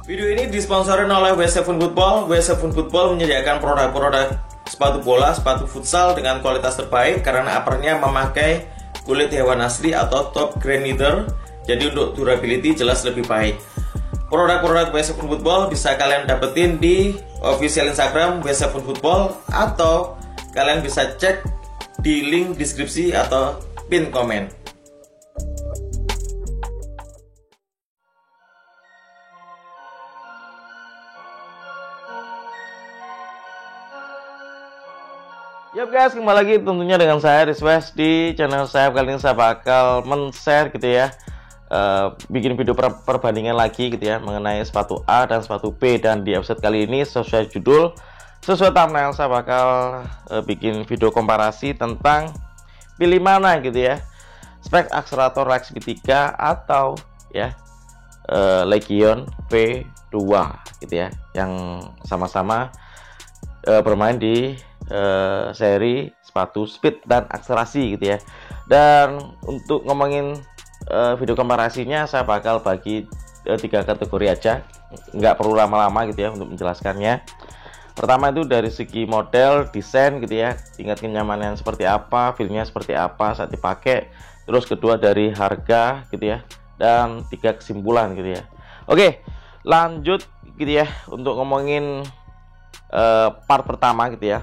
Video ini disponsori oleh W7 Football. W7 Football menyediakan produk-produk sepatu bola, sepatu futsal dengan kualitas terbaik karena uppernya memakai kulit hewan asli atau top grade leather. Jadi untuk durability jelas lebih baik. Produk-produk W7 Football bisa kalian dapetin di official Instagram W7 Football atau kalian bisa cek di link deskripsi atau pin komen. Yup guys, kembali lagi tentunya dengan saya Rizwes di channel saya. Kali ini saya bakal men-share gitu ya, bikin video perbandingan lagi gitu ya mengenai sepatu A dan sepatu B. Dan di episode kali ini sesuai judul, sesuai thumbnail, saya bakal bikin video komparasi tentang pilih mana gitu ya, spek akselerator Lexpeed 3 atau ya Legion V2 gitu ya, yang sama-sama bermain di seri sepatu speed dan akselerasi gitu ya. Dan untuk ngomongin video komparasinya, saya bakal bagi 3 kategori aja, nggak perlu lama-lama gitu ya untuk menjelaskannya. Pertama itu dari segi model, desain gitu ya, tingkat kenyamanan seperti apa, feel-nya seperti apa saat dipakai. Terus kedua dari harga gitu ya, dan 3 kesimpulan gitu ya. Oke, lanjut gitu ya untuk ngomongin part pertama gitu ya.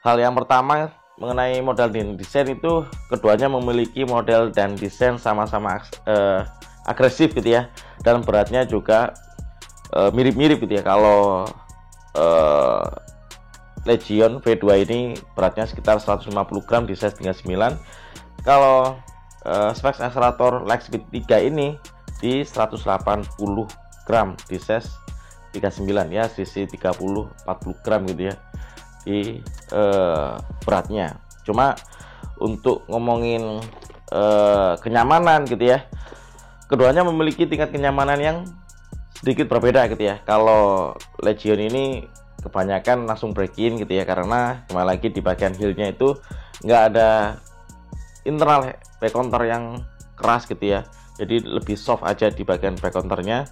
Hal yang pertama mengenai model dan desain itu, keduanya memiliki model dan desain sama-sama agresif gitu ya, dan beratnya juga mirip-mirip gitu ya. Kalau Legion V2 ini beratnya sekitar 150 gram di size 39. Kalau spek akselerator Lexpeed 3 ini di 180 gram di size 39 ya, sisi 30-40 gram gitu ya di beratnya. Cuma untuk ngomongin kenyamanan gitu ya, keduanya memiliki tingkat kenyamanan yang sedikit berbeda gitu ya. Kalau Legion ini kebanyakan langsung break in gitu ya, karena kembali lagi di bagian heelnya itu nggak ada internal back counter yang keras gitu ya, jadi lebih soft aja di bagian back counternya,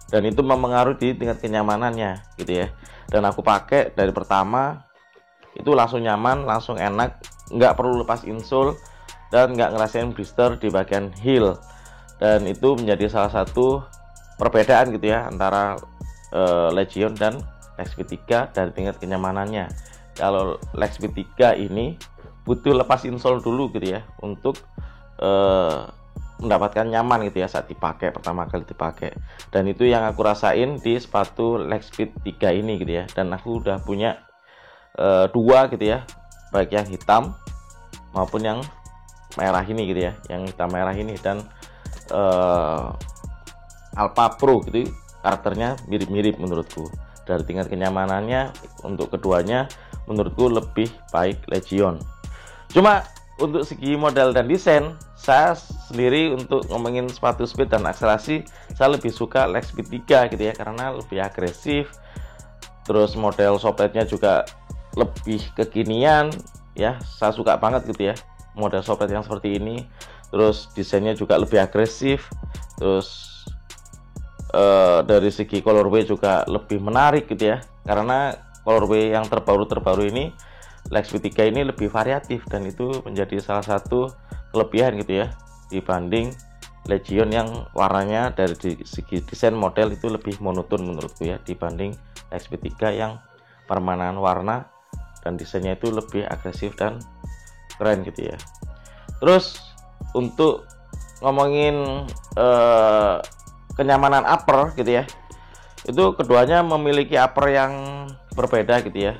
dan itu mempengaruhi di tingkat kenyamanannya gitu ya. Dan aku pakai dari pertama itu langsung nyaman, langsung enak, nggak perlu lepas insole dan nggak ngerasain blister di bagian heel. Dan itu menjadi salah satu perbedaan gitu ya antara Legion dan Lexpeed 3 dari tingkat kenyamanannya. Kalau Lexpeed 3 ini butuh lepas insole dulu gitu ya untuk mendapatkan nyaman gitu ya saat dipakai, pertama kali dipakai. Dan itu yang aku rasain di sepatu Lexpeed 3 ini gitu ya. Dan aku udah punya 2 gitu ya, baik yang hitam maupun yang merah ini gitu ya, yang hitam merah ini. Dan Alpha Pro gitu, karakternya mirip-mirip menurutku. Dari tingkat kenyamanannya untuk keduanya menurutku lebih baik Legion. Cuma untuk segi model dan desain, saya sendiri untuk ngomongin sepatu speed dan akselerasi, saya lebih suka Lexpeed 3 gitu ya, karena lebih agresif. Terus model sopletnya juga lebih kekinian ya, saya suka banget gitu ya model soplet yang seperti ini. Terus desainnya juga lebih agresif. Terus dari segi colorway juga lebih menarik gitu ya, karena colorway yang terbaru ini Lexpeed 3 ini lebih variatif, dan itu menjadi salah satu kelebihan gitu ya dibanding Legion yang warnanya dari segi desain model itu lebih monoton menurutku ya, dibanding Lexpeed 3 yang permainan warna dan desainnya itu lebih agresif dan keren gitu ya. Terus untuk ngomongin kenyamanan upper gitu ya, itu keduanya memiliki upper yang berbeda gitu ya.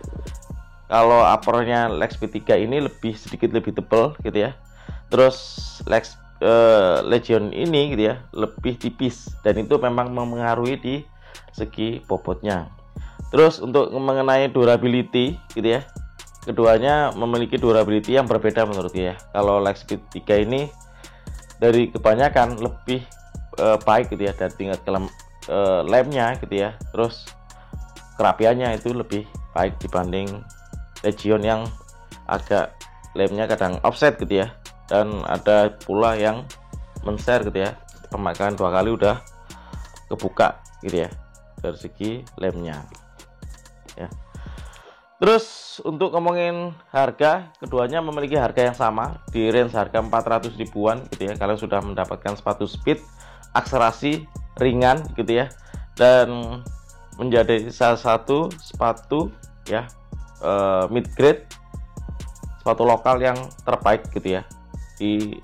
Kalau uppernya Lexpeed 3 ini sedikit lebih tebal gitu ya. Terus Legion ini gitu ya lebih tipis, dan itu memang mempengaruhi di segi bobotnya. Terus untuk mengenai durability gitu ya, keduanya memiliki durability yang berbeda menurutku ya. Kalau Lexpeed 3 ini dari kebanyakan lebih baik gitu ya, dari tingkat lemnya gitu ya. Terus kerapiannya itu lebih baik dibanding Legion yang agak lemnya kadang offset gitu ya, dan ada pula yang men-share gitu ya, pemakaian 2 kali udah kebuka gitu ya. dari segi lemnya ya. Terus untuk ngomongin harga, keduanya memiliki harga yang sama di range harga 400 ribuan gitu ya. Kalian sudah mendapatkan sepatu speed, akselerasi, ringan gitu ya, dan menjadi salah satu sepatu ya mid grade, sepatu lokal yang terbaik gitu ya di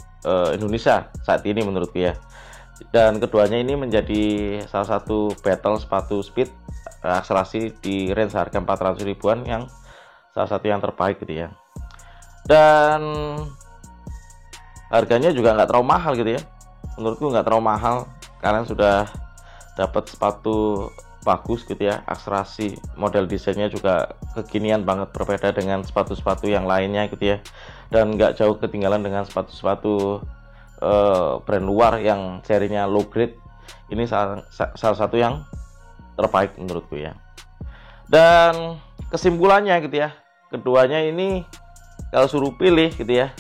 Indonesia saat ini menurutku ya. Dan keduanya ini menjadi salah satu battle sepatu speed akselerasi di range harga 400 ribuan yang salah satu yang terbaik gitu ya. Dan harganya juga nggak terlalu mahal gitu ya, menurutku nggak terlalu mahal. Kalian sudah dapat sepatu bagus gitu ya, akselerasi, model desainnya juga kekinian banget, berbeda dengan sepatu-sepatu yang lainnya gitu ya, dan nggak jauh ketinggalan dengan sepatu-sepatu brand luar yang serinya low grade. Ini salah satu yang terbaik menurutku ya. Dan kesimpulannya gitu ya, keduanya ini kalau suruh pilih gitu ya,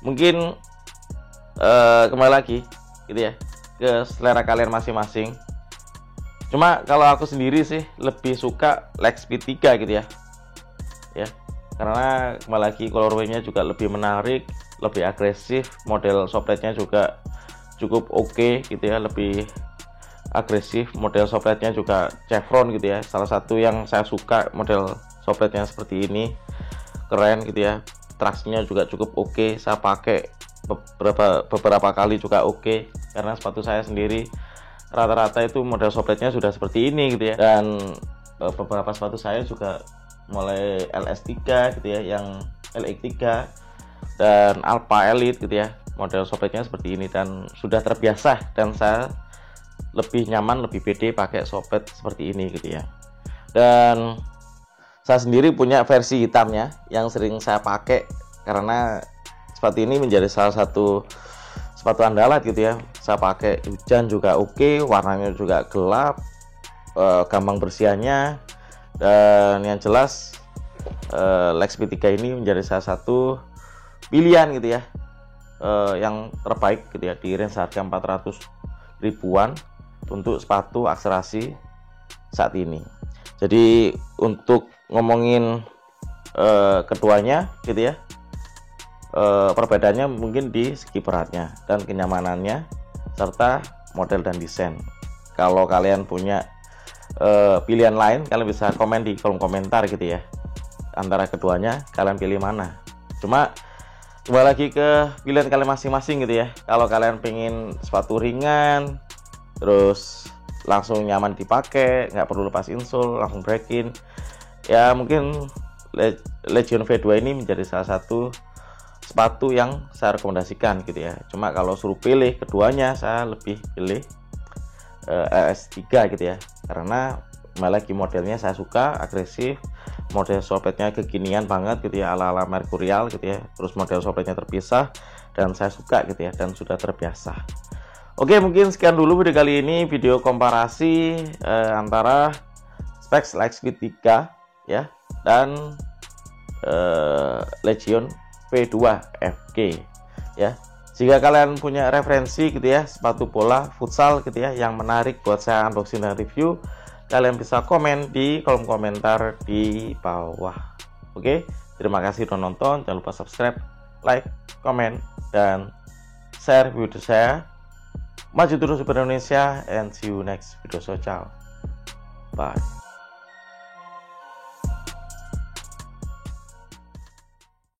mungkin kembali lagi gitu ya ke selera kalian masing-masing. Cuma kalau aku sendiri sih lebih suka Lightspeed 3 gitu ya. Ya, karena kembali lagi colorway-nya juga lebih menarik, lebih agresif, model sopletnya juga cukup oke gitu ya, lebih agresif, model sopletnya juga chevron gitu ya. Salah satu yang saya suka model sopletnya seperti ini, keren gitu ya. Traksinya juga cukup oke, saya pakai beberapa kali juga oke, karena sepatu saya sendiri rata-rata itu model sopletnya sudah seperti ini gitu ya. Dan beberapa sepatu saya juga mulai LS3 gitu ya, yang LX3 dan Alpha Elite gitu ya, model sopletnya seperti ini, dan sudah terbiasa, dan saya lebih nyaman, lebih pede pakai soplet seperti ini gitu ya. Dan saya sendiri punya versi hitamnya yang sering saya pakai, karena sepatu ini menjadi salah satu sepatu andalan gitu ya. Saya pakai hujan juga oke, warnanya juga gelap, gampang bersihannya, dan yang jelas Lightspeed 3 ini menjadi salah satu pilihan gitu ya, yang terbaik gitu ya di range harga 400 ribuan untuk sepatu akselerasi saat ini. Jadi untuk ngomongin keduanya gitu ya, perbedaannya mungkin di segi beratnya dan kenyamanannya serta model dan desain. Kalau kalian punya pilihan lain, kalian bisa komen di kolom komentar gitu ya, antara keduanya kalian pilih mana. Cuma kembali lagi ke pilihan kalian masing-masing gitu ya. Kalau kalian pengen sepatu ringan, terus langsung nyaman dipakai, nggak perlu lepas insole, langsung break-in, ya mungkin Legion V2 ini menjadi salah satu sepatu yang saya rekomendasikan gitu ya. Cuma kalau suruh pilih keduanya, saya lebih pilih LS3 gitu ya, karena malah lagi modelnya saya suka, agresif, model sopletnya kekinian banget gitu ya, ala-ala Mercurial gitu ya. Terus model sopletnya terpisah, dan saya suka gitu ya, dan sudah terbiasa. Oke, mungkin sekian dulu video kali ini, video komparasi antara specs Lightspeed 3 ya dan Legion V2 FG ya. Jika kalian punya referensi gitu ya, sepatu bola futsal gitu ya yang menarik buat saya unboxing dan review, kalian bisa komen di kolom komentar di bawah. Oke, terima kasih sudah nonton. Jangan lupa subscribe, like, komen, dan share video saya. Maju terus Super Indonesia, and see you next video. So ciao, bye.